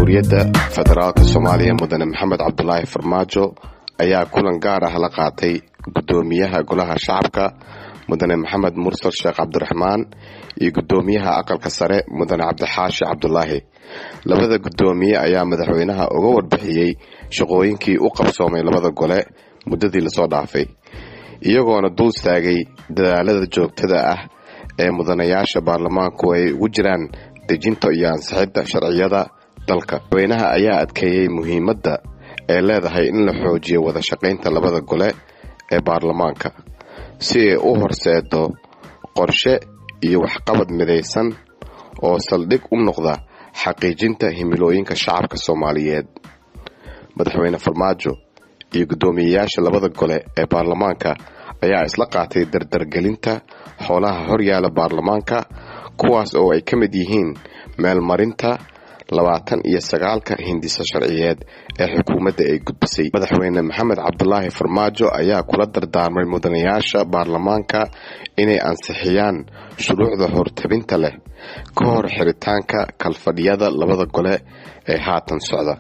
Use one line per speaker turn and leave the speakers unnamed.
jamhuuriyadda federaalka Soomaaliya mudane Maxamed Cabdullaahi Farmaajo ayaa kulan gaar ah la qaatay Guddoomiyaha Golaha Shacabka mudane Maxamed Mursal Sheekh Cabdiraxmaan iyo Guddoomiyaha Aqalka Sare mudane Cabdixaashi Cabdullaahi. Labada guddoomiye ayaa madaxweynaha uga warbixiyay shaqooyinkii u qabsoomay labada gole muddadii la soo dhaafay, iyagoona dul istaagay dadaalada joogtada ah ee mudanayaasha baarlamaanku ay ugu jiraan dejinta iyo ansixinta sharciyada dalka. Madaxweynaha ayaa adkeeyay muhiimadda ay leedahay in la xoojiyo wada shaqaynta labada gole ee baarlamaanka si ay u horseedo qorshe iyo waxqabad midaysan oo saldhig u noqda xaqiijinta himilooyinka shacabka Soomaaliyeed. Madaxweyne Farmaajo iyo guddoomiyeyaasha labada gole ee baarlamaanka ayaa isla qaatay dardar gelinta howlaha horyaalla baarlamaanka, kuwaas oo ay ka mid yihiin meel marinta 29 hindise sharciyeed ee xukuumadda ay gudbisay. Madaxweyne Maxamed Cabdullaahi Farmaajo ayaa kula dardaarmay mudanayaasha baarlamaanka inay ansixiyaan shuruucda hortabinta leh ka hor xiritaanka kalfadhiyada labada gole ee haatan socda.